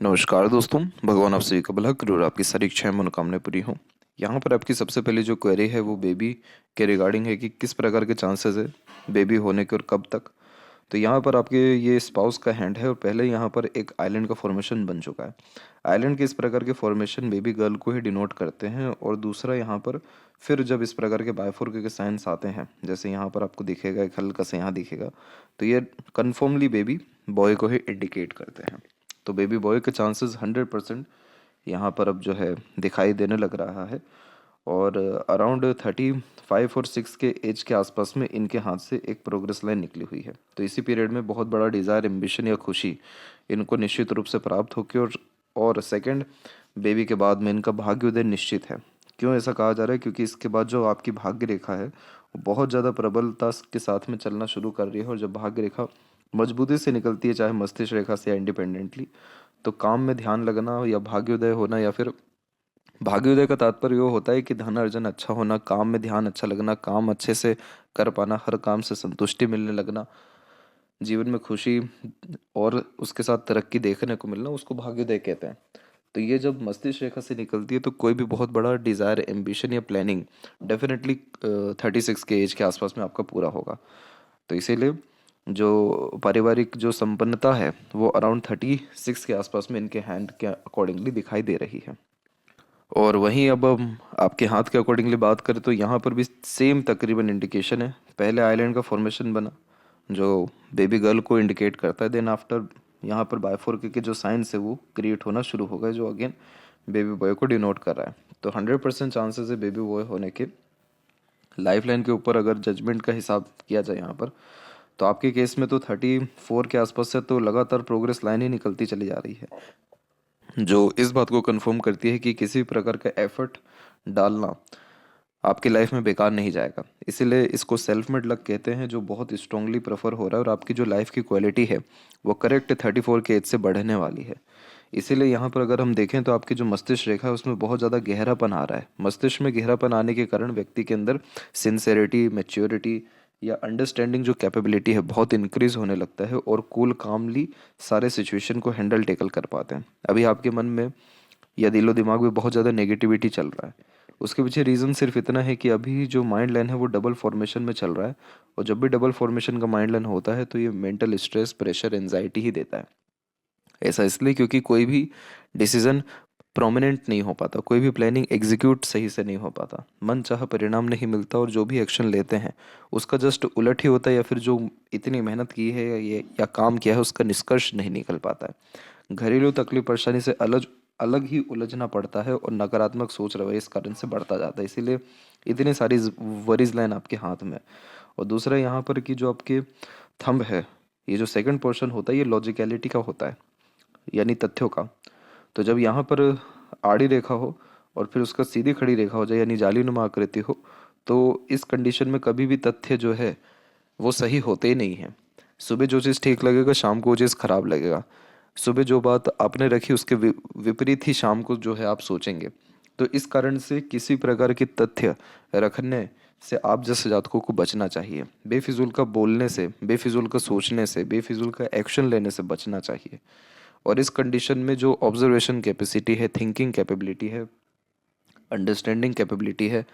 नमस्कार दोस्तों। भगवान आप सभी का भला करे और आपकी सारी इच्छाएं मनोकामनाएं पूरी हों। यहाँ पर आपकी सबसे पहले जो क्वेरी है वो बेबी के रिगार्डिंग है कि किस प्रकार के चांसेस है बेबी होने के और कब तक। तो यहाँ पर आपके ये स्पाउस का हैंड है और पहले यहाँ पर एक आइलैंड का फॉर्मेशन बन चुका है। आइलैंड के इस प्रकार के फॉर्मेशन बेबी गर्ल को ही डिनोट करते हैं। और दूसरा यहाँ पर फिर जब इस प्रकार के बायफोर के साइंस आते हैं, जैसे यहाँ पर आपको दिखेगा एक हल्का सा यहाँ दिखेगा, तो ये कन्फर्मली बेबी बॉय को ही इंडिकेट करते हैं। तो बेबी बॉय के चांसेस 100% यहाँ पर अब जो है दिखाई देने लग रहा है। और अराउंड 35 और 6 के एज के आसपास में इनके हाथ से एक प्रोग्रेस लाइन निकली हुई है। तो इसी पीरियड में बहुत बड़ा डिज़ायर, एम्बिशन या खुशी इनको निश्चित रूप से प्राप्त होगी। और सेकंड, बेबी के बाद में इनका भाग्योदय निश्चित है। क्यों ऐसा कहा जा रहा है? क्योंकि इसके बाद जो आपकी भाग्य रेखा है वो बहुत ज़्यादा प्रबलता के साथ में चलना शुरू कर रही है। और जब भाग्य रेखा मजबूती से निकलती है, चाहे मस्तिष्क रेखा से या इंडिपेंडेंटली, तो काम में ध्यान लगना या भाग्योदय होना, या फिर भाग्योदय का तात्पर्य ये होता है कि धन अर्जन अच्छा होना, काम में ध्यान अच्छा लगना, काम अच्छे से कर पाना, हर काम से संतुष्टि मिलने लगना, जीवन में खुशी और उसके साथ तरक्की देखने को मिलना, उसको भाग्योदय कहते हैं। तो ये जब मस्तिष्क रेखा से निकलती है तो कोई भी बहुत बड़ा डिज़ायर, एम्बिशन या प्लानिंग डेफिनेटली 36 के एज के आसपास में आपका पूरा होगा। तो इसीलिए जो पारिवारिक जो संपन्नता है वो अराउंड 36 के आसपास में इनके हैंड के अकॉर्डिंगली दिखाई दे रही है। और वहीं अब हम आपके हाथ के अकॉर्डिंगली बात करें तो यहाँ पर भी सेम तकरीबन इंडिकेशन है। पहले आइलैंड का फॉर्मेशन बना जो बेबी गर्ल को इंडिकेट करता है। देन आफ्टर यहाँ पर बायफोर के जो साइंस है वो क्रिएट होना शुरू हो गए, जो अगेन बेबी बॉय को डिनोट कर रहा है। तो 100% चांसेस है बेबी बॉय होने के। लाइफ लाइन के ऊपर अगर जजमेंट का हिसाब किया जाए यहाँ पर, तो आपके केस में तो 34 के आसपास से तो लगातार प्रोग्रेस लाइन ही निकलती चली जा रही है, जो इस बात को कंफर्म करती है कि किसी प्रकार का एफर्ट डालना आपकी लाइफ में बेकार नहीं जाएगा। इसीलिए इसको सेल्फ मेड लक कहते हैं, जो बहुत स्ट्रांगली प्रेफर हो रहा है। और आपकी जो लाइफ की क्वालिटी है वो करेक्ट 34 के एज से बढ़ने वाली है। इसीलिए यहाँ पर अगर हम देखें तो आपकी जो मस्तिष्क रेखा है उसमें बहुत ज़्यादा गहरापन आ रहा है। मस्तिष्क में गहरापन आने के कारण व्यक्ति के अंदर सिंसेरिटी, मैच्योरिटी या अंडरस्टैंडिंग जो कैपेबिलिटी है बहुत इंक्रीज होने लगता है। और कूल कामली सारे सिचुएशन को हैंडल टेकल कर पाते हैं। अभी आपके मन में या दिलो दिमाग में बहुत ज़्यादा नेगेटिविटी चल रहा है, उसके पीछे रीज़न सिर्फ इतना है कि अभी जो माइंड लाइन है वो डबल फॉर्मेशन में चल रहा है। और जब भी डबल फॉर्मेशन का माइंड लाइन होता है तो ये मेंटल स्ट्रेस, प्रेशर, एंजाइटी ही देता है। ऐसा इसलिए क्योंकि कोई भी डिसीजन प्रोमिनेंट नहीं हो पाता, कोई भी प्लानिंग एग्जीक्यूट सही से नहीं हो पाता, मन चाहा परिणाम नहीं मिलता। और जो भी एक्शन लेते हैं उसका जस्ट उलट ही होता है, या फिर जो इतनी मेहनत की है या काम किया है उसका निष्कर्ष नहीं निकल पाता है। घरेलू तकलीफ परेशानी से अलग अलग ही उलझना पड़ता है और नकारात्मक सोच रवैया इस कारण से बढ़ता जाता है। इसीलिए इतनी सारी वरीज लाइन आपके हाथ में। और दूसरा यहाँ पर कि जो आपके थंब है, ये जो सेकंड पोर्शन होता है ये लॉजिकलिटी का होता है, यानी तथ्यों का। तो जब यहाँ पर आड़ी रेखा हो और फिर उसका सीधी खड़ी रेखा हो जाए, यानी जालीनुमा आकृति हो, तो इस कंडीशन में कभी भी तथ्य जो है वो सही होते ही नहीं है। सुबह जो चीज़ ठीक लगेगा शाम को वो चीज़ खराब लगेगा। सुबह जो बात आपने रखी उसके विपरीत ही शाम को जो है आप सोचेंगे। तो इस कारण से किसी प्रकार के तथ्य रखने से आप जैसे जातकों को बचना चाहिए। बेफिजूल का बोलने से, बेफिजूल का सोचने से, बेफिजूल का एक्शन लेने से बचना चाहिए। और इस कंडीशन में जो ऑब्जर्वेशन कैपेसिटी है, थिंकिंग कैपेबिलिटी है, अंडरस्टैंडिंग कैपेबिलिटी है,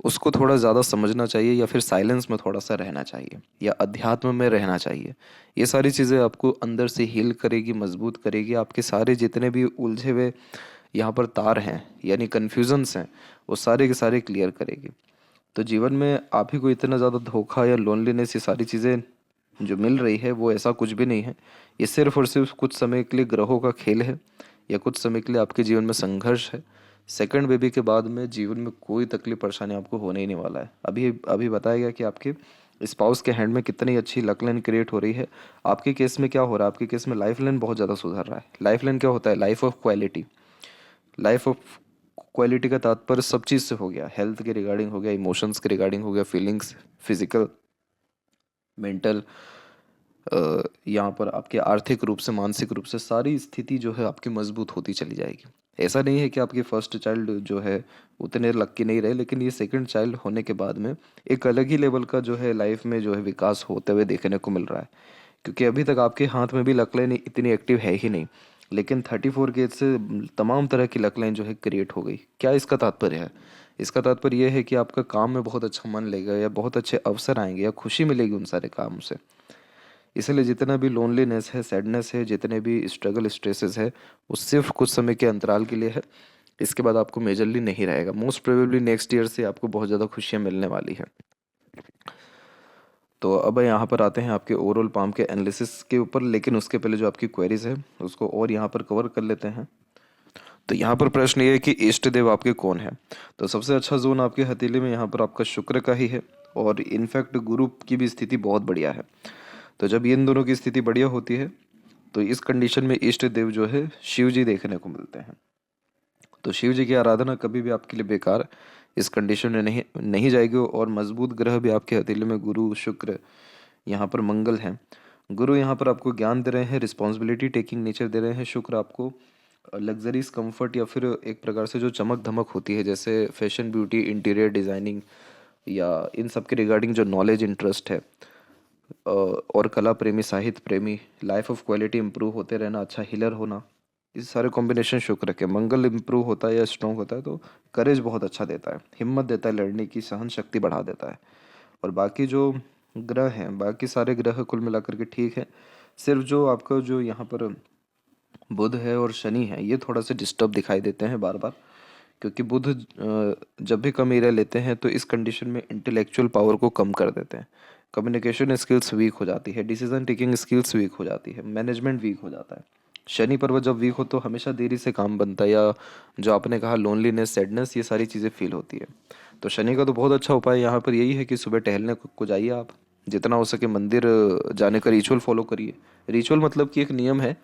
उसको थोड़ा ज़्यादा समझना चाहिए, या फिर साइलेंस में थोड़ा सा रहना चाहिए, या अध्यात्म में रहना चाहिए। ये सारी चीज़ें आपको अंदर से हील करेगी, मजबूत करेगी। आपके सारे जितने भी उलझे हुए यहाँ पर तार हैं, यानी कन्फ्यूजन्स हैं, वो सारे के सारे क्लियर करेगी। तो जीवन में आप ही को इतना ज़्यादा धोखा या लोनलीनेस, ये सारी चीज़ें जो मिल रही है वो ऐसा कुछ भी नहीं है। ये सिर्फ और सिर्फ कुछ समय के लिए ग्रहों का खेल है, या कुछ समय के लिए आपके जीवन में संघर्ष है। सेकंड बेबी के बाद में जीवन में कोई तकलीफ परेशानी आपको होने ही नहीं वाला है। अभी अभी बताया गया कि आपके स्पाउस के हैंड में कितनी अच्छी लक लाइन क्रिएट हो रही है। आपके केस में क्या हो रहा है? आपके केस में लाइफ लाइन बहुत ज़्यादा सुधर रहा है। लाइफ लाइन क्या होता है? Life of quality. Life of quality का तात्पर्य सब चीज़ से हो गया, हेल्थ के रिगार्डिंग हो गया, इमोशंस के रिगार्डिंग हो गया, फीलिंग्स, फिजिकल, मेंटल, यहाँ पर आपके आर्थिक रूप से, मानसिक रूप से सारी स्थिति जो है आपकी मजबूत होती चली जाएगी। ऐसा नहीं है कि आपकी फर्स्ट चाइल्ड जो है उतने लक्की नहीं रहे, लेकिन ये सेकंड चाइल्ड होने के बाद में एक अलग ही लेवल का जो है लाइफ में जो है विकास होते हुए देखने को मिल रहा है। क्योंकि अभी तक आपके हाथ में भी लक लाइन इतनी एक्टिव है ही नहीं। लेकिन 34 की एज से तमाम तरह की लक लाइन जो है क्रिएट हो गई। क्या इसका तात्पर्य है? इसका तात्पर्य यह है कि आपका काम में बहुत अच्छा मन लगेगा, या बहुत अच्छे अवसर आएंगे, या खुशी मिलेगी उन सारे काम से। इसलिए जितना भी लोनलीनेस है, सैडनेस है, जितने भी स्ट्रगल स्ट्रेसेस है, वो सिर्फ कुछ समय के अंतराल के लिए है। इसके बाद आपको मेजरली नहीं रहेगा। मोस्ट प्रोबेबली नेक्स्ट ईयर से आपको बहुत ज़्यादा खुशियाँ मिलने वाली है। तो अब यहाँ पर आते हैं आपके ओवरऑल पाम के एनालिसिस के ऊपर, लेकिन उसके पहले जो आपकी क्वेरीज है उसको और यहाँ पर कवर कर लेते हैं। तो यहाँ पर प्रश्न ये है कि इष्ट देव आपके कौन है? तो सबसे अच्छा जोन आपके हथेली में यहाँ पर आपका शुक्र का ही है, और इनफैक्ट गुरु की भी स्थिति बहुत बढ़िया है। तो जब इन दोनों की स्थिति बढ़िया होती है तो इस कंडीशन में इष्ट देव जो है शिव जी देखने को मिलते हैं। तो शिव जी की आराधना कभी भी आपके लिए बेकार इस कंडीशन में नहीं जाएगी। और मजबूत ग्रह भी आपके हथेली में गुरु, शुक्र, यहाँ पर मंगल हैं। गुरु यहाँ पर आपको ज्ञान दे रहे हैं, रिस्पॉन्सिबिलिटी टेकिंग नेचर दे रहे हैं। शुक्र आपको लग्जरीज कंफर्ट, या फिर एक प्रकार से जो चमक धमक होती है जैसे फैशन, ब्यूटी, इंटीरियर डिज़ाइनिंग, या इन सब के रिगार्डिंग जो नॉलेज, इंटरेस्ट है, और कला प्रेमी, साहित्य प्रेमी, लाइफ ऑफ क्वालिटी इंप्रूव होते रहना, अच्छा हीलर होना, इस सारे कॉम्बिनेशन शुक्र के। मंगल इंप्रूव होता है या स्ट्रॉन्ग होता है तो करेज बहुत अच्छा देता है, हिम्मत देता है, लड़ने की सहन शक्ति बढ़ा देता है। और बाकी जो ग्रह हैं, बाकी सारे ग्रह कुल मिलाकर के ठीक है। सिर्फ जो आपका जो यहाँ पर बुध है और शनि है, ये थोड़ा सा डिस्टर्ब दिखाई देते हैं बार बार, क्योंकि बुध जब भी कम एरिया लेते हैं तो इस कंडीशन में इंटेलेक्चुअल पावर को कम कर देते हैं। कम्युनिकेशन स्किल्स वीक हो जाती है, डिसीजन टेकिंग स्किल्स वीक हो जाती है, मैनेजमेंट वीक हो जाता है। शनि पर्वत जब वीक हो तो हमेशा देरी से काम बनता है, या जो आपने कहा लोनलीनेस, सैडनेस, ये सारी चीज़ें फील होती है। तो शनि का तो बहुत अच्छा उपाय यहाँ पर यही है कि सुबह टहलने को जाइए आप, जितना हो सके मंदिर जाने का रिचुअल फॉलो करिए। रिचुअल मतलब कि एक नियम है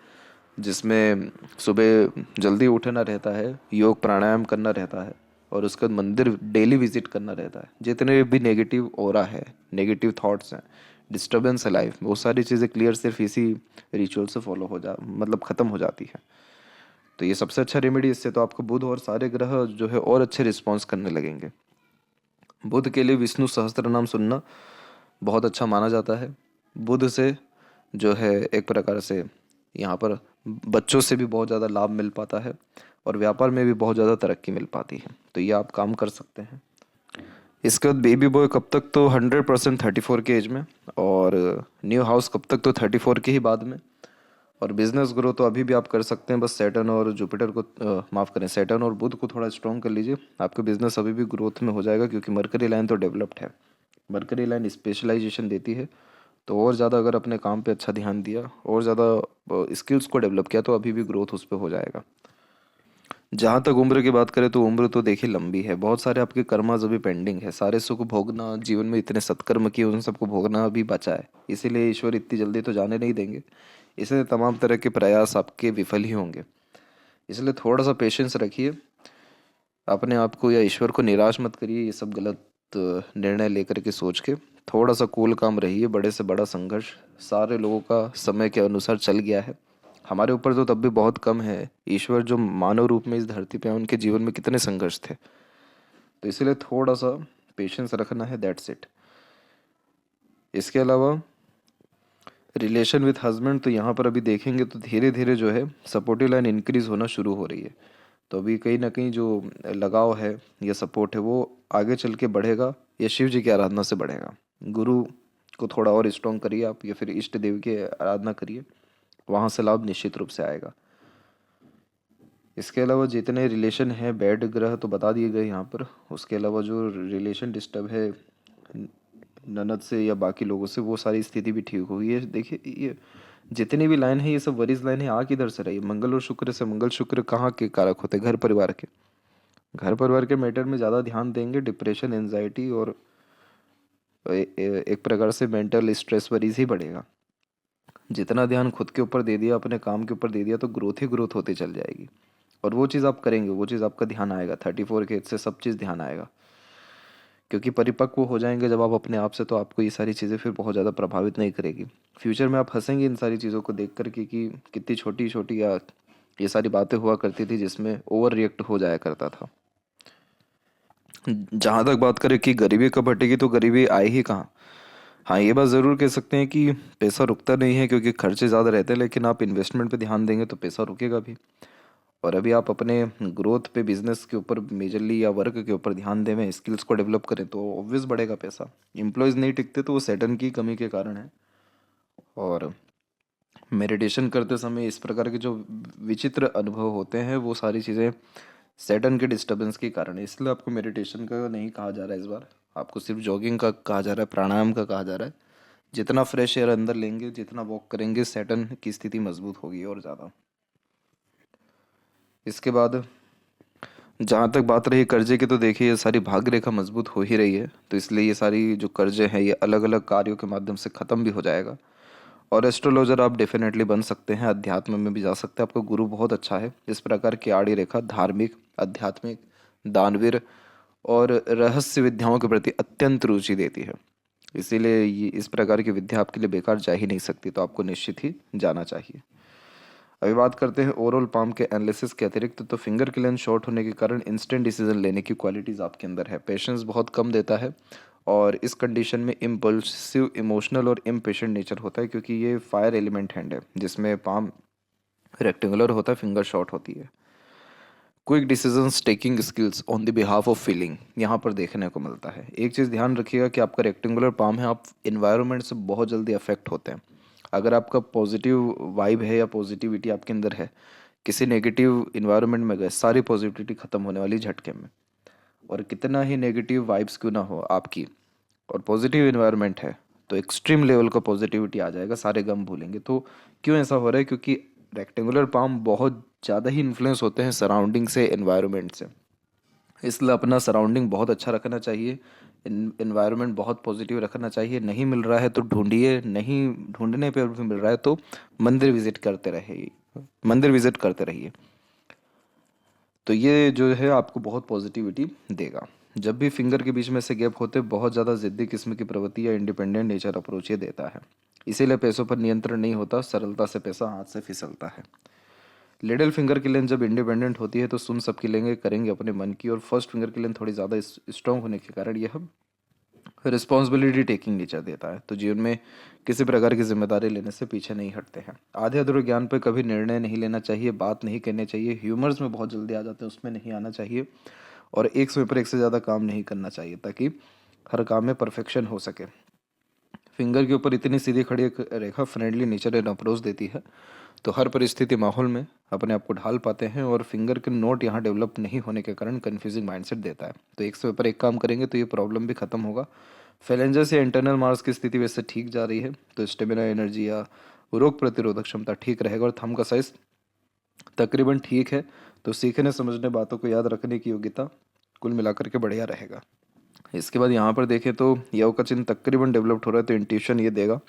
जिसमें सुबह जल्दी उठना रहता है, योग प्राणायाम करना रहता है, और उसके बाद मंदिर डेली विजिट करना रहता है। जितने भी नेगेटिव ऑरा है, नेगेटिव थॉट्स हैं, डिस्टर्बेंस है लाइफ में, वो सारी चीज़ें क्लियर सिर्फ इसी रिचुअल से फॉलो हो जा मतलब ख़त्म हो जाती है। तो ये सबसे अच्छा रेमेडी। इससे तो आपको बुध और सारे ग्रह जो है और अच्छे रिस्पॉन्स करने लगेंगे। बुध के लिए विष्णु सहस्त्र नाम सुनना बहुत अच्छा माना जाता है। बुध से जो है एक प्रकार से यहाँ पर बच्चों से भी बहुत ज़्यादा लाभ मिल पाता है, और व्यापार में भी बहुत ज़्यादा तरक्की मिल पाती है। तो ये आप काम कर सकते हैं। इसके बाद बेबी बॉय कब तक? तो 100% 34 के एज में, और न्यू हाउस कब तक? तो 34 के ही बाद में। और बिजनेस ग्रो तो अभी भी आप कर सकते हैं, बस सैटर्न और जुपिटर को माफ़ करें, सैटर्न और बुध को थोड़ा स्ट्रॉन्ग कर लीजिए, आपका बिजनेस अभी भी ग्रोथ में हो जाएगा, क्योंकि मरकरी लाइन तो डेवलप्ड है। मरकरी लाइन स्पेशलाइजेशन देती है। तो और ज़्यादा अगर अपने काम पे अच्छा ध्यान दिया और ज़्यादा स्किल्स को डेवलप किया तो अभी भी ग्रोथ उस पर हो जाएगा। जहाँ तक उम्र की बात करें तो उम्र तो देखिए लंबी है, बहुत सारे आपके कर्माज अभी पेंडिंग है, सारे सुख भोगना, जीवन में इतने सत्कर्म किए उन सबको भोगना अभी बचा है। इसीलिए ईश्वर इतनी जल्दी तो जाने नहीं देंगे, इसलिए तमाम तरह के प्रयास आपके विफल ही होंगे। इसलिए थोड़ा सा पेशेंस रखिए, अपने आप को या ईश्वर को निराश मत करिए ये सब गलत निर्णय लेकर के सोच के। थोड़ा सा कूल काम रहिए। बड़े से बड़ा संघर्ष सारे लोगों का समय के अनुसार चल गया है, हमारे ऊपर तो तब भी बहुत कम है। ईश्वर जो मानव रूप में इस धरती पे हैं उनके जीवन में कितने संघर्ष थे। तो इसलिए थोड़ा सा पेशेंस रखना है, दैट्स इट। इसके अलावा रिलेशन विथ हस्बैंड, तो यहाँ पर अभी देखेंगे तो धीरे धीरे जो है सपोर्टिव लाइन इंक्रीज होना शुरू हो रही है। तो अभी कहीं ना कहीं जो लगाव है या सपोर्ट है वो आगे चल के बढ़ेगा, या शिव जी की आराधना से बढ़ेगा। गुरु को थोड़ा और स्ट्रॉन्ग करिए आप, या फिर इष्ट देव की आराधना करिए, वहाँ से लाभ निश्चित रूप से आएगा। इसके अलावा जितने रिलेशन हैं, बैड ग्रह तो बता दिए गए यहाँ पर। उसके अलावा जो रिलेशन डिस्टर्ब है ननद से या बाकी लोगों से, वो सारी स्थिति भी ठीक हुई है। देखिए ये जितनी भी लाइन है ये सब वरीज लाइन है, आ किधर से रही? मंगल और शुक्र से। मंगल शुक्र कहाँ के कारक होते हैं? घर परिवार के। घर परिवार के मैटर में ज़्यादा ध्यान देंगे, डिप्रेशन, एंजाइटी और एक प्रकार से मेंटल स्ट्रेस वरीज ही बढ़ेगा। जितना ध्यान खुद के ऊपर दे दिया, अपने काम के ऊपर दे दिया, तो ग्रोथ ही ग्रोथ होती चल जाएगी। और वो चीज़ आप करेंगे, वो चीज़ आपका ध्यान आएगा। 34 के एज से सब चीज़ ध्यान आएगा, क्योंकि परिपक्व हो जाएंगे जब आप अपने आप से, तो आपको ये सारी चीज़ें फिर बहुत ज़्यादा प्रभावित नहीं करेगी। फ्यूचर में आप हंसेंगे इन सारी चीज़ों को देख कर के कि कितनी छोटी छोटी या ये सारी बातें हुआ करती थी जिसमें ओवर रिएक्ट हो जाया करता था। जहाँ तक बात करें कि गरीबी कब हटेगी, तो गरीबी आई ही कहाँ। हाँ, ये बात ज़रूर कह सकते हैं कि पैसा रुकता नहीं है क्योंकि खर्चे ज़्यादा रहते हैं, लेकिन आप इन्वेस्टमेंट पे ध्यान देंगे तो पैसा रुकेगा भी। और अभी आप अपने ग्रोथ पे, बिजनेस के ऊपर मेजरली या वर्क के ऊपर ध्यान दें, स्किल्स को डेवलप करें तो ऑब्वियस बढ़ेगा पैसा। एम्प्लॉयज़ नहीं टिकते तो वो सैटर्न की कमी के कारण है। और मेडिटेशन करते समय इस प्रकार के जो विचित्र अनुभव होते हैं वो सारी चीज़ें सैटर्न के डिस्टर्बेंस के कारण है। इसलिए आपको मेडिटेशन का नहीं कहा जा रहा है इस बार, आपको सिर्फ जॉगिंग का कहा जा रहा है, प्राणायाम का कहा जा रहा है। जितना फ्रेश एयर अंदर लेंगे, जितना वॉक करेंगे, सैटर्न की स्थिति मजबूत होगी और ज़्यादा। इसके बाद जहाँ तक बात रही कर्जे की, तो देखिए ये सारी भाग्य रेखा मजबूत हो ही रही है, तो इसलिए ये सारी जो कर्जे हैं ये अलग अलग कार्यों के माध्यम से ख़त्म भी हो जाएगा। और एस्ट्रोलॉजर आप डेफिनेटली बन सकते हैं, अध्यात्म में भी जा सकते हैं, आपका गुरु बहुत अच्छा है। इस प्रकार की आड़ी रेखा धार्मिक, आध्यात्मिक, दानवीर और रहस्य विद्याओं के प्रति अत्यंत रुचि देती है। इसीलिए ये इस प्रकार की विद्या आपके लिए बेकार जा ही नहीं सकती, तो आपको निश्चित ही जाना चाहिए। अभी बात करते हैं ओवरऑल पाम के एनालिसिस के अतिरिक्त, तो फिंगर की लेंथ शॉर्ट होने के कारण इंस्टेंट डिसीजन लेने की क्वालिटीज़ आपके अंदर है, पेशेंस बहुत कम देता है। और इस कंडीशन में इम्पल्सिव, इमोशनल और इम्पेशेंट नेचर होता है, क्योंकि ये फायर एलिमेंट हैंड है जिसमें पाम रेक्टेंगुलर होता है, फिंगर शॉर्ट होती है। Quick decisions taking skills on the behalf of feeling यहाँ पर देखने को मिलता है। एक चीज़ ध्यान रखिएगा कि आपका रेक्टेंगुलर पाम है, आप इन्वायरमेंट से बहुत जल्दी अफेक्ट होते हैं। अगर आपका पॉजिटिव वाइब है या पॉजिटिविटी आपके अंदर है, किसी नेगेटिव इन्वायरमेंट में गए, सारी पॉजिटिविटी खत्म होने वाली झटके में। और कितना ही नेगेटिव वाइब्स क्यों ना हो आपकी, और पॉजिटिव इन्वायरमेंट है, तो एक्सट्रीम लेवल का पॉजिटिविटी आ जाएगा, सारे गम भूलेंगे। तो क्यों ऐसा हो रहा है? क्योंकि रेक्टेंगुलर पाम बहुत ज़्यादा ही इन्फ्लुएंस होते हैं सराउंडिंग से, एनवायरनमेंट से। इसलिए अपना सराउंडिंग बहुत अच्छा रखना चाहिए, इन्वायरमेंट बहुत पॉजिटिव रखना चाहिए। नहीं मिल रहा है तो ढूंढिए, नहीं ढूंढने पे भी मिल रहा है तो मंदिर विजिट करते रहिए। तो ये जो है आपको बहुत पॉजिटिविटी देगा। जब भी फिंगर के बीच में से गैप होते, बहुत ज़्यादा ज़िद्दी किस्म की प्रवृत्ति या इंडिपेंडेंट नेचर अप्रोच ये देता है। इसीलिए पैसों पर नियंत्रण नहीं होता, सरलता से पैसा हाथ से फिसलता है। लिटिल फिंगर की लेंथ जब इंडिपेंडेंट होती है तो सुन सबकी लेंगे, करेंगे अपने मन की। और फर्स्ट फिंगर की लेंथ थोड़ी ज़्यादा स्ट्रांग होने के कारण यह रिस्पॉन्सिबिलिटी टेकिंग नेचर देता है, तो जीवन में किसी प्रकार की जिम्मेदारी लेने से पीछे नहीं हटते हैं। आधे अधूरे ज्ञान पर कभी निर्णय नहीं लेना चाहिए, बात नहीं करनी चाहिए, ह्यूमर्स में बहुत जल्दी आ जाते हैं, उसमें नहीं आना चाहिए। और एक समय पर एक से ज़्यादा काम नहीं करना चाहिए ताकि हर काम में परफेक्शन हो सके। फिंगर के ऊपर इतनी सीधी खड़ी एक रेखा फ्रेंडली नेचर एंड अप्रोच देती है, तो हर परिस्थिति माहौल में अपने आप को ढाल पाते हैं। और फिंगर के नोट यहाँ डेवलप नहीं होने के कारण कन्फ्यूजिंग माइंडसेट देता है, तो एक से ऊपर एक काम करेंगे तो ये प्रॉब्लम भी खत्म होगा। फेलेंजर्स या इंटरनल मार्स की स्थिति वैसे ठीक जा रही है, तो स्टेमिना, एनर्जी या रोग प्रतिरोधक क्षमता ठीक रहेगा। और थंब का साइज तकरीबन ठीक है, तो सीखने समझने, बातों को याद रखने की योग्यता कुल मिलाकर के बढ़िया रहेगा। इसके बाद यहाँ पर देखें तो यव का चिन्ह तकरीबन डेवलप्ड हो रहा है, तो इंट्यूशन ये देगा।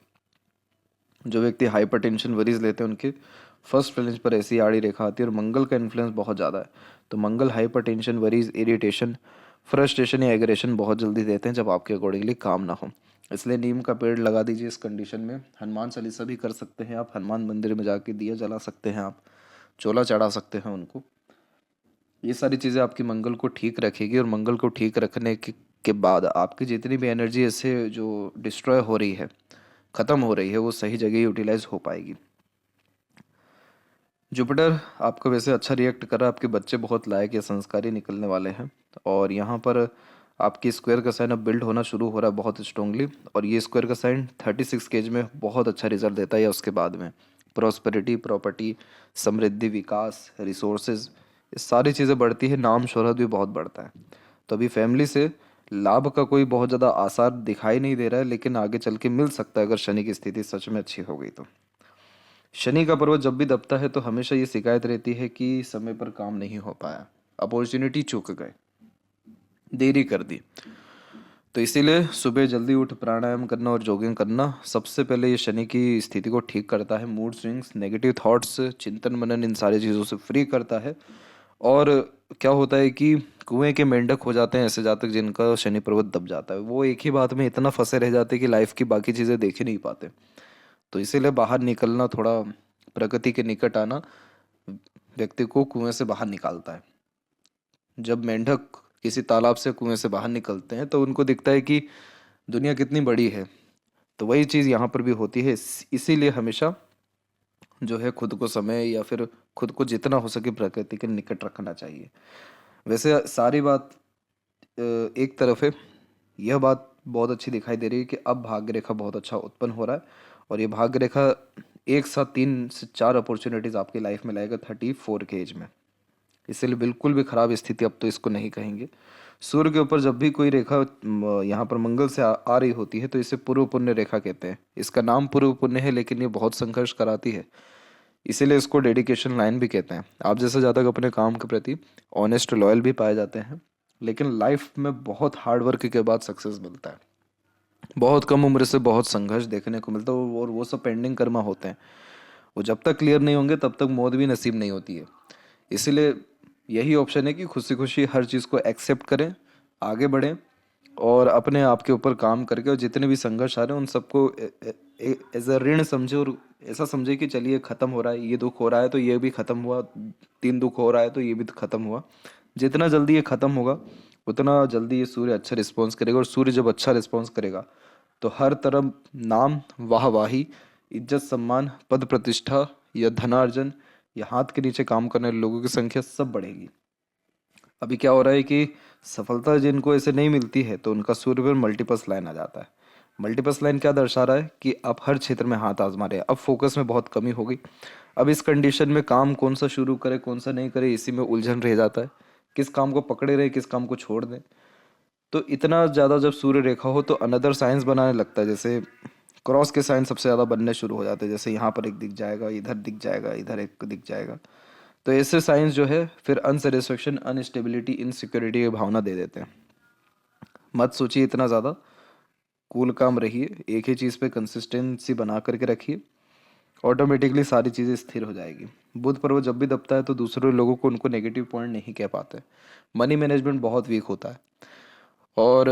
जो व्यक्ति हाइपरटेंशन वरीज लेते हैं उनके फर्स्ट फ्लेंज पर ऐसी आड़ी रेखा आती है। और मंगल का इन्फ्लुएंस बहुत ज़्यादा है, तो मंगल हाइपरटेंशन वरीज, इरिटेशन, फ्रस्ट्रेशन या एग्रेशन बहुत जल्दी देते हैं जब आपके अकॉर्डिंगली काम ना हो। इसलिए नीम का पेड़ लगा दीजिए इस कंडीशन में। हनुमान चालीसा भी कर सकते हैं आप, हनुमान मंदिर में जाके दिया जला सकते हैं आप, चोला चढ़ा सकते हैं उनको। ये सारी चीज़ें आपकी मंगल को ठीक रखेगी। और मंगल को ठीक रखने के बाद आपकी जितनी भी एनर्जी ऐसे जो डिस्ट्रॉय हो रही है, ख़त्म हो रही है, वो सही जगह यूटिलाइज हो पाएगी। जुपिटर आपको वैसे अच्छा रिएक्ट कर रहा है, आपके बच्चे बहुत लायक या संस्कारी निकलने वाले हैं। और यहाँ पर आपकी स्क्वायर का साइन अब बिल्ड होना शुरू हो रहा है बहुत स्ट्रांगली। और ये स्क्वायर का साइन 36 केज में बहुत अच्छा रिजल्ट देता है, या उसके बाद में प्रॉस्पेरिटी, प्रॉपर्टी, समृद्धि, विकास, रिसोर्सेज, ये सारी चीज़ें बढ़ती है, नाम शोहरत भी बहुत बढ़ता है। तो अभी फैमिली से लाभ का कोई बहुत ज़्यादा आसार दिखाई नहीं दे रहा है, लेकिन आगे चल के मिल सकता है अगर शनि की स्थिति सच में अच्छी हो गई तो। शनि का पर्वत जब भी दबता है तो हमेशा ये शिकायत रहती है कि समय पर काम नहीं हो पाया, अपॉर्चुनिटी चूक गए, देरी कर दी। तो इसीलिए सुबह जल्दी उठ प्राणायाम करना और जॉगिंग करना सबसे पहले ये शनि की स्थिति को ठीक करता है। मूड स्विंग्स, नेगेटिव थॉट्स, चिंतन मनन, इन सारी चीज़ों से फ्री करता है। और क्या होता है कि कुएं के मेंढक हो जाते हैं ऐसे जातक जिनका शनि पर्वत दब जाता है, वो एक ही बात में इतना फंसे रह जाते हैं कि लाइफ की बाकी चीज़ें देख ही नहीं पाते। तो इसीलिए बाहर निकलना, थोड़ा प्रकृति के निकट आना व्यक्ति को कुएं से बाहर निकालता है। जब मेंढक किसी तालाब से, कुएं से बाहर निकलते हैं तो उनको दिखता है कि दुनिया कितनी बड़ी है, तो वही चीज़ यहाँ पर भी होती है। इसीलिए हमेशा जो है खुद को समय या फिर खुद को जितना हो सके प्रकृति के निकट रखना चाहिए। वैसे सारी बात एक तरफ है, यह बात बहुत अच्छी दिखाई दे रही है कि अब भाग्य रेखा बहुत अच्छा उत्पन्न हो रहा है, और ये भाग्य रेखा एक साथ 3 से 4 अपॉर्चुनिटीज आपकी लाइफ में लाएगा 34 के एज में। इसलिए बिल्कुल भी खराब स्थिति अब तो इसको नहीं कहेंगे। सूर्य के ऊपर जब भी कोई रेखा यहाँ पर मंगल से आ रही होती है तो इसे पूर्व पुण्य रेखा कहते हैं। इसका नाम पूर्व पुण्य है, लेकिन ये बहुत संघर्ष कराती है, इसीलिए इसको डेडिकेशन लाइन भी कहते हैं। आप जैसे जातक अपने काम के प्रति ऑनेस्ट लॉयल भी पाए जाते हैं, लेकिन लाइफ में बहुत हार्ड वर्क के बाद सक्सेस मिलता है। बहुत कम उम्र से बहुत संघर्ष देखने को मिलता है, और वो सब पेंडिंग कर्मा होते हैं। वो जब तक क्लियर नहीं होंगे तब तक मौत भी नसीब नहीं होती है। इसीलिए यही ऑप्शन है कि खुशी खुशी हर चीज़ को एक्सेप्ट करें, आगे बढ़ें, और अपने आप के ऊपर काम करके, और जितने भी संघर्ष आ रहे हैं उन सबको एज अ ऋण समझे, और ऐसा समझे कि चलिए ख़त्म हो रहा है, ये दुख हो रहा है तो ये भी ख़त्म हुआ, 3 दुख हो रहा है तो ये भी ख़त्म हुआ। जितना जल्दी ये ख़त्म होगा उतना जल्दी ये सूर्य अच्छा रिस्पॉन्स करेगा, और सूर्य जब अच्छा रिस्पॉन्स करेगा तो हर तरफ नाम, वाहवाही, इज्जत, सम्मान, पद प्रतिष्ठा या धनार्जन या हाथ के नीचे काम करने वाले लोगों की संख्या सब बढ़ेगी। अभी क्या हो रहा है कि सफलता जिनको ऐसे नहीं मिलती है तो उनका सूर्य पर मल्टीपस लाइन आ जाता है। मल्टीपस लाइन क्या दर्शा रहा है कि आप हर क्षेत्र में हाथ आजमा रहे हैं, अब फोकस में बहुत कमी हो गई। अब इस कंडीशन में काम कौन सा शुरू करे कौन सा नहीं करे, इसी में उलझन रह जाता है, किस काम को पकड़े रहे किस काम को छोड़ दें। तो इतना ज़्यादा जब सूर्य रेखा हो तो अनदर साइंस बनाने लगता है, जैसे क्रॉस के साइन सबसे ज़्यादा बनने शुरू हो जाते हैं, जैसे यहाँ पर एक दिख जाएगा, इधर दिख जाएगा, इधर एक दिख जाएगा। तो ऐसे साइंस जो है फिर अनसेटिस्फेक्शन, अनस्टेबिलिटी, इनसिक्योरिटी की भावना दे देते हैं। मत सोचिए इतना ज़्यादा, कूल काम रहिए, एक ही चीज़ पे कंसिस्टेंसी बना करके रखिए, ऑटोमेटिकली सारी चीज़ें स्थिर हो जाएगी। बुध पर्व जब भी दबता है तो दूसरे लोगों को उनको नेगेटिव पॉइंट नहीं कह पाते। मनी मैनेजमेंट बहुत वीक होता है, और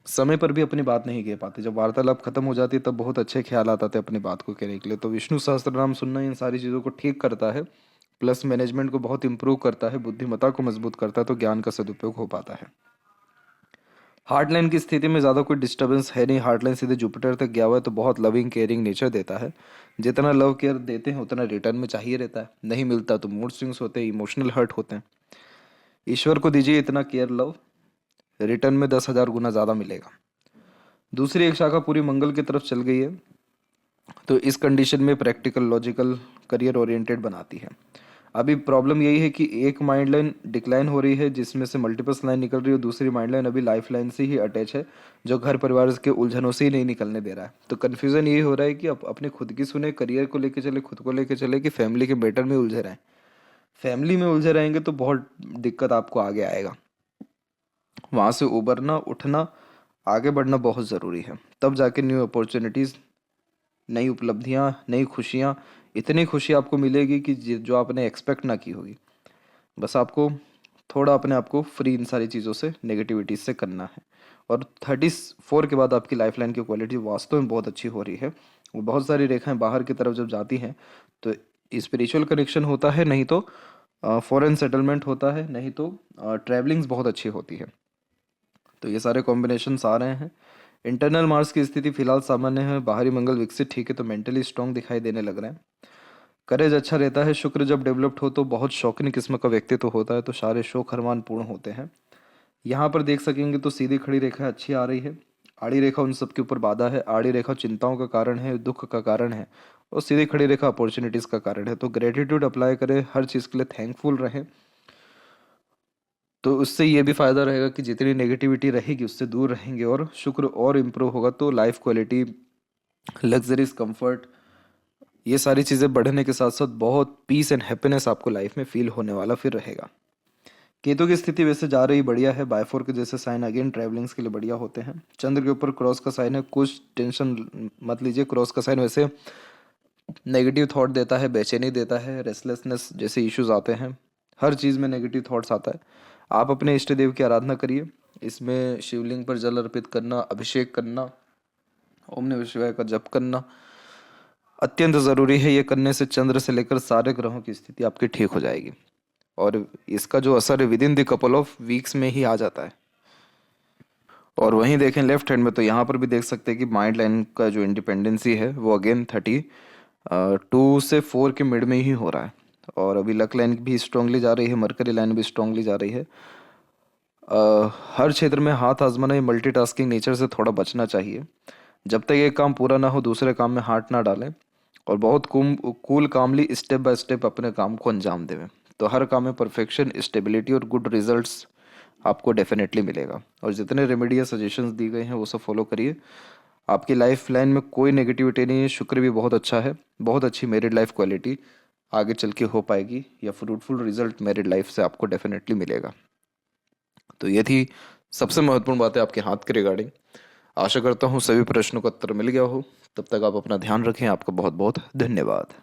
समय पर भी अपनी बात नहीं कह पाते। जब वार्तालाप खत्म हो जाती है तब बहुत अच्छे ख्याल आते थे अपनी बात को कहने के लिए। तो विष्णु सहस्त्र नाम सुनना इन सारी चीज़ों को ठीक करता है, प्लस मैनेजमेंट को बहुत इंप्रूव करता है, बुद्धिमत्ता को मजबूत करता है, तो ज्ञान का सदुपयोग हो पाता है। हार्ट लाइन की स्थिति में ज़्यादा कोई डिस्टर्बेंस है नहीं, हार्ट लाइन सीधे जुपिटर तक गया हुआ है, तो बहुत लविंग केयरिंग नेचर देता है। जितना लव केयर देते हैं उतना रिटर्न में चाहिए रहता है, नहीं मिलता तो मूड स्विंग्स होते हैं, इमोशनल हर्ट होते हैं। ईश्वर को दीजिए इतना केयर लव, रिटर्न में 10,000 गुना ज़्यादा मिलेगा। दूसरी एक शाखा पूरी मंगल की तरफ चल गई है, तो इस कंडीशन में प्रैक्टिकल, लॉजिकल, करियर ओरिएंटेड बनाती है। अभी प्रॉब्लम यही है कि एक माइंड लाइन डिक्लाइन हो रही है जिसमें से मल्टीपल्स लाइन निकल रही है, और दूसरी माइंड लाइन अभी लाइफ लाइन से ही अटैच है, जो घर परिवार के उलझनों से ही नहीं निकलने दे रहा है। तो कन्फ्यूजन यही हो रहा है कि आप अपने खुद की सुने, करियर को लेके चले, खुद को लेके चले, कि फैमिली के मैटर में उलझे रहें। फैमिली में उलझे रहेंगे तो बहुत दिक्कत आपको आगे आएगा। वहाँ से उबरना, उठना, आगे बढ़ना बहुत ज़रूरी है, तब जाके न्यू अपॉर्चुनिटीज़, नई उपलब्धियाँ, नई खुशियाँ, इतनी खुशी आपको मिलेगी कि जो आपने एक्सपेक्ट ना की होगी। बस आपको थोड़ा अपने आप को फ्री इन सारी चीज़ों से, नेगेटिविटी से करना है। और 34 के बाद आपकी लाइफ लाइन की क्वालिटी वास्तव में बहुत अच्छी हो रही है। वो बहुत सारी रेखाएं बाहर की तरफ जब जाती हैं तो स्पिरिचुअल कनेक्शन होता है, नहीं तो फॉरेन सेटलमेंट होता है, नहीं तो ट्रैवलिंग्स बहुत अच्छी होती है। तो ये सारे कॉम्बिनेशंस आ रहे हैं। इंटरनल मार्स की स्थिति फिलहाल सामान्य है, बाहरी मंगल विकसित ठीक है, तो मेंटली स्ट्रांग दिखाई देने लग रहे हैं। करेज अच्छा रहता है। शुक्र जब डेवलप्ड हो तो बहुत शौकीन किस्म का व्यक्तित्व होता है, तो सारे शौक अरमान पूर्ण होते हैं। यहाँ पर देख सकेंगे तो सीधी खड़ी रेखा अच्छी आ रही है, आड़ी रेखा उन सब के ऊपर बाधा है। आड़ी रेखा चिंताओं का कारण है, दुख का कारण है, और सीधी खड़ी रेखा अपॉर्चुनिटीज़ का कारण है। तो ग्रेटिट्यूड अप्लाई करें, हर चीज़ के लिए थैंकफुल रहें, तो उससे ये भी फ़ायदा रहेगा कि जितनी नेगेटिविटी रहेगी उससे दूर रहेंगे, और शुक्र और इम्प्रूव होगा, तो लाइफ क्वालिटी, लग्जरीज, कंफर्ट, ये सारी चीज़ें बढ़ने के साथ साथ बहुत पीस एंड हैप्पीनेस आपको लाइफ में फील होने वाला फिर रहेगा। केतु की स्थिति वैसे जा रही बढ़िया है, बायफोर के जैसे साइन अगेन ट्रैवलिंग्स के लिए बढ़िया होते हैं। चंद्र के ऊपर क्रॉस का साइन है, कुछ टेंशन मत लीजिए। क्रॉस का साइन वैसे नेगेटिव थॉट देता है, बेचैनी देता है, रेस्टलेसनेस जैसे इश्यूज आते हैं, हर चीज़ में नेगेटिव थॉट्स आता है। आप अपने इष्ट देव की आराधना करिए, इसमें शिवलिंग पर जल अर्पित करना, अभिषेक करना, ओम नमः शिवाय का जप करना अत्यंत ज़रूरी है। ये करने से चंद्र से लेकर सारे ग्रहों की स्थिति आपकी ठीक हो जाएगी, और इसका जो असर है with in the couple of weeks में ही आ जाता है। और वहीं देखें लेफ्ट हैंड में, तो यहाँ पर भी देख सकते हैं कि माइंड लाइन का जो इंडिपेंडेंसी है वो अगेन 2 से 4 के मिड में ही हो रहा है। और अभी लक लाइन भी स्ट्रांगली जा रही है, मरकरी लाइन भी स्ट्रांगली जा रही है। हर क्षेत्र में हाथ आजमाना, ये मल्टीटास्किंग नेचर से थोड़ा बचना चाहिए। जब तक एक काम पूरा ना हो दूसरे काम में हाथ ना डालें, और बहुत cool calmly step by step अपने काम को अंजाम देवें। तो हर काम में परफेक्शन, स्टेबिलिटी और गुड रिजल्ट्स आपको डेफिनेटली मिलेगा। और जितने रेमेडी या सजेशंस दी गए हैं वो सब फॉलो करिए। आपकी लाइफ लाइन में कोई नेगेटिविटी नहीं है, शुक्र भी बहुत अच्छा है, बहुत अच्छी मैरिड लाइफ क्वालिटी आगे चल के हो पाएगी, या फ्रूटफुल रिजल्ट मैरिड लाइफ से आपको डेफिनेटली मिलेगा। तो ये थी सबसे महत्वपूर्ण बात है आपके हाथ के रिगार्डिंग। आशा करता हूँ सभी प्रश्नों का उत्तर मिल गया हो। तब तक आप अपना ध्यान रखें। आपका बहुत बहुत धन्यवाद।